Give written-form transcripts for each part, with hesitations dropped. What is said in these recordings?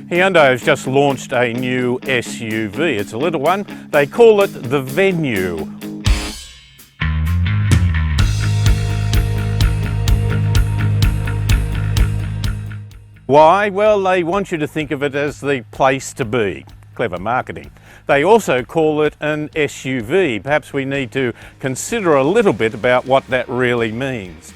Hyundai has just launched a new SUV. It's a little one. They call it the Venue. Why? Well, they want you to think of it as the place to be. Clever marketing. They also call it an SUV. Perhaps we need to consider a little bit about what that really means.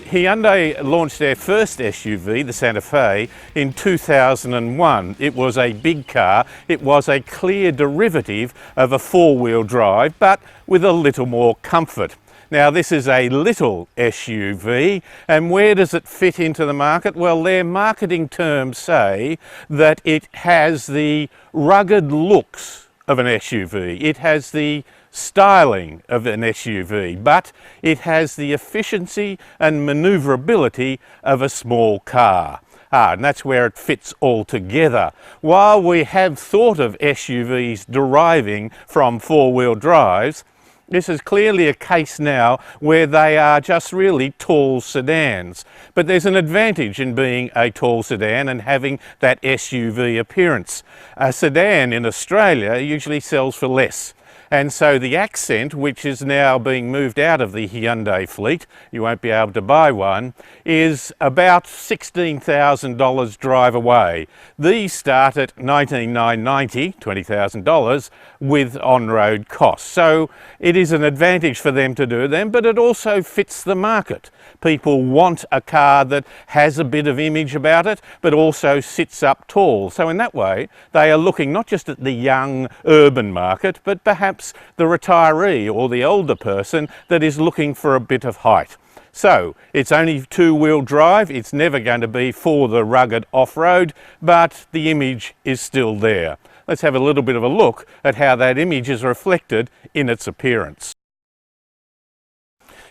Hyundai launched their first SUV, the Santa Fe, in 2001. It was a big car. It was a clear derivative of a four-wheel drive, but with a little more comfort. Now, this is a little SUV, and where does it fit into the market? Well, their marketing terms say that it has the rugged looks of an SUV. It has the styling of an SUV, but it has the efficiency and maneuverability of a small car. And that's where it fits all together. While we have thought of SUVs deriving from four-wheel drives, this is clearly a case now where they are just really tall sedans. But there's an advantage in being a tall sedan and having that SUV appearance. A sedan in Australia usually sells for less. And so the Accent, which is now being moved out of the Hyundai fleet, you won't be able to buy one, is about $16,000 drive away. These start at $19,990, $20,000, with on-road costs. So it is an advantage for them to do them, but it also fits the market. People want a car that has a bit of image about it, but also sits up tall. So in that way, they are looking not just at the young urban market, but perhaps the retiree or the older person that is looking for a bit of height. So it's only two-wheel drive. It's never going to be for the rugged off-road, but the image is still there. Let's have a little bit of a look at how that image is reflected in its appearance.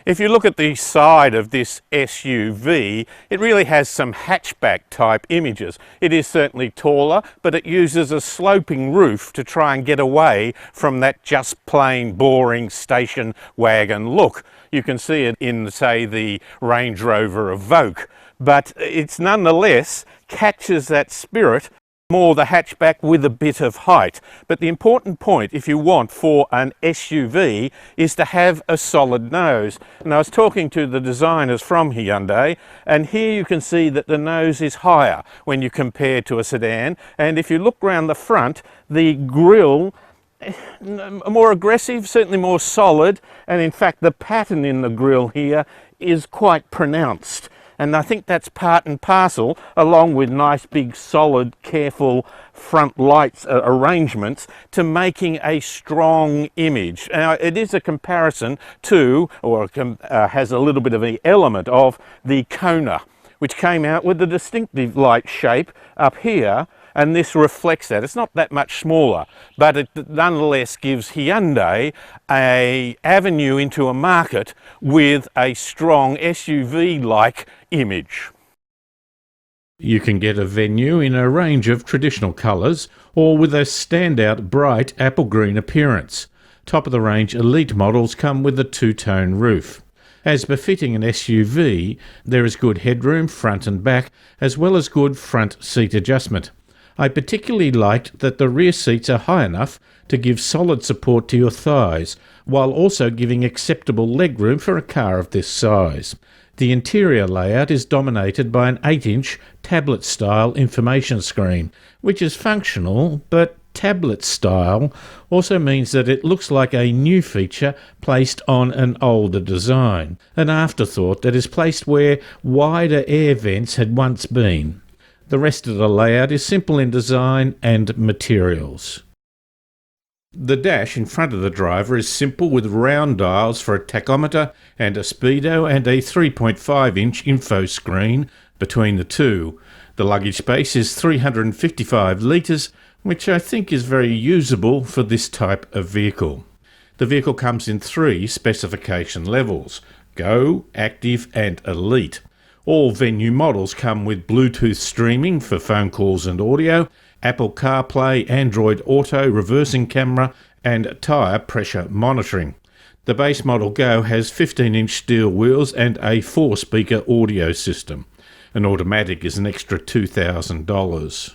If you look at the side of this SUV, it really has some hatchback type images. It is certainly taller, but it uses a sloping roof to try and get away from that just plain boring station wagon look. You can see it in, say, the Range Rover Evoque, but it's nonetheless catches that spirit, more the hatchback with a bit of height. But the important point, if you want, for an SUV is to have a solid nose. And I was talking to the designers from Hyundai, and here you can see that the nose is higher when you compare to a sedan. And if you look round the front, the grille more aggressive, certainly more solid, and in fact the pattern in the grille here is quite pronounced. And I think that's part and parcel, along with nice big solid careful front lights arrangements, to making a strong image. Now it is a comparison to, or has a little bit of an element of, the Kona, which came out with the distinctive light shape up here, and this reflects that. It's not that much smaller, but it nonetheless gives Hyundai an avenue into a market with a strong SUV-like image. You can get a Venue in a range of traditional colours or with a standout bright apple green appearance. Top of the range elite models come with a two-tone roof. As befitting an SUV, there is good headroom front and back, as well as good front seat adjustment. I particularly liked that the rear seats are high enough to give solid support to your thighs, while also giving acceptable legroom for a car of this size. The interior layout is dominated by an 8-inch tablet-style information screen, which is functional, but tablet style also means that it looks like a new feature placed on an older design, an afterthought that is placed where wider air vents had once been. The rest of the layout is simple in design and materials. The dash in front of the driver is simple with round dials for a tachometer and a speedo and a 3.5-inch info screen between the two. The luggage space is 355 litres, which I think is very usable for this type of vehicle. The vehicle comes in 3 specification levels: Go, Active and Elite. All Venue models come with Bluetooth streaming for phone calls and audio, Apple CarPlay, Android Auto, reversing camera and tyre pressure monitoring. The base model Go has 15-inch steel wheels and a 4-speaker audio system. An automatic is an extra $2,000.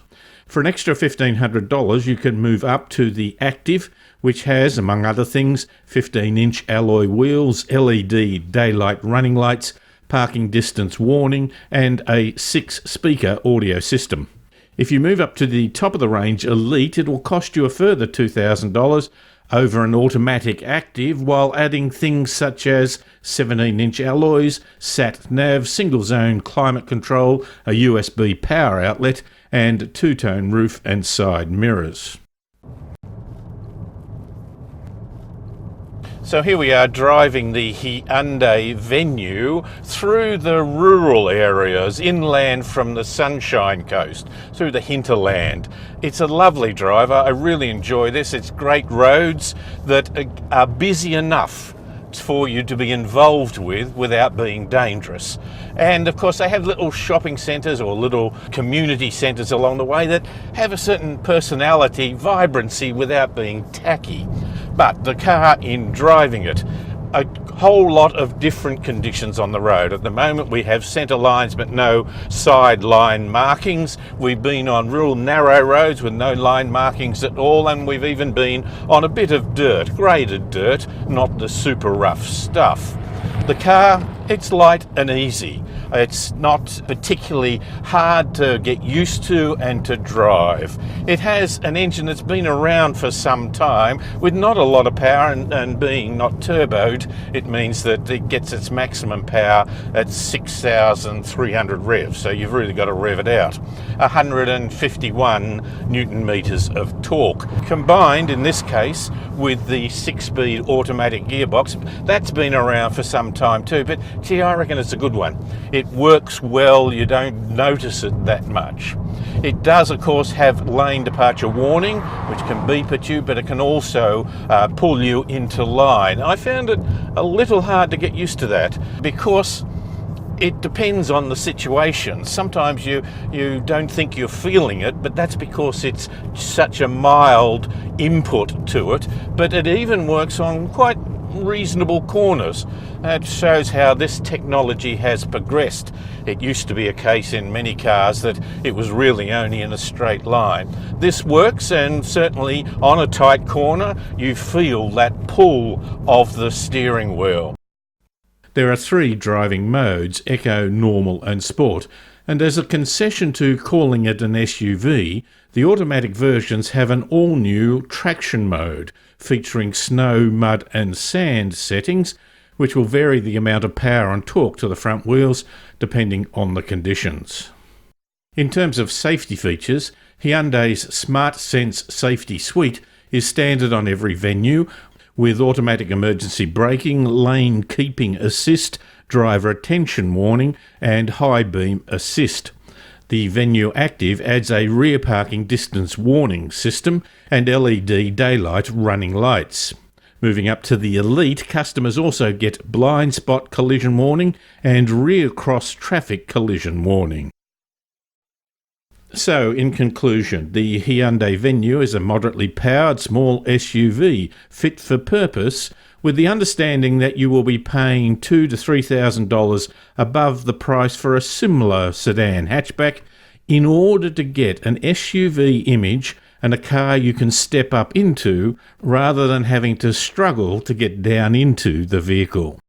For an extra $1,500, you can move up to the Active, which has, among other things, 15-inch alloy wheels, LED daylight running lights, parking distance warning, and a 6-speaker audio system. If you move up to the top of the range Elite, it will cost you a further $2,000 over an automatic Active, while adding things such as 17-inch alloys, sat-nav, single-zone climate control, a USB power outlet, and two-tone roof and side mirrors. So here we are driving the Hyundai Venue through the rural areas, inland from the Sunshine Coast, through the hinterland. It's a lovely drive. I really enjoy this. It's great roads that are busy enough for you to be involved with without being dangerous. And of course they have little shopping centres or little community centres along the way that have a certain personality, vibrancy without being tacky. But the car, in driving it, a whole lot of different conditions on the road. At the moment we have centre lines but no side line markings. We've been on real narrow roads with no line markings at all, and we've even been on a bit of dirt, graded dirt, not the super rough stuff. The car, it's light and easy. It's not particularly hard to get used to and to drive. It has an engine that's been around for some time with not a lot of power, and being not turboed, it means that it gets its maximum power at 6,300 revs, so you've really got to rev it out. 151 Newton meters of torque, combined in this case with the 6-speed automatic gearbox. That's been around for some time too, but gee, I reckon it's a good one. It works well, you don't notice it that much. It does of course have lane departure warning, which can beep at you, but it can also pull you into line. I found it a little hard to get used to that because it depends on the situation. Sometimes you don't think you're feeling it, but that's because it's such a mild input to it. But it even works on quite reasonable corners. That shows how this technology has progressed. It used to be a case in many cars that it was really only in a straight line. This works, and certainly on a tight corner you feel that pull of the steering wheel. There are 3 driving modes: Eco, Normal and Sport, and as a concession to calling it an SUV, the automatic versions have an all-new traction mode featuring snow, mud and sand settings, which will vary the amount of power and torque to the front wheels depending on the conditions. In terms of safety features, Hyundai's Smart Sense Safety Suite is standard on every Venue, with automatic emergency braking, lane keeping assist, driver attention warning and high beam assist. The Venue Active adds a rear parking distance warning system and LED daylight running lights. Moving up to the Elite, customers also get blind spot collision warning and rear cross traffic collision warning. So, in conclusion, the Hyundai Venue is a moderately powered small SUV fit for purpose, with the understanding that you will be paying $2,000 to $3,000 above the price for a similar sedan hatchback in order to get an SUV image and a car you can step up into rather than having to struggle to get down into the vehicle.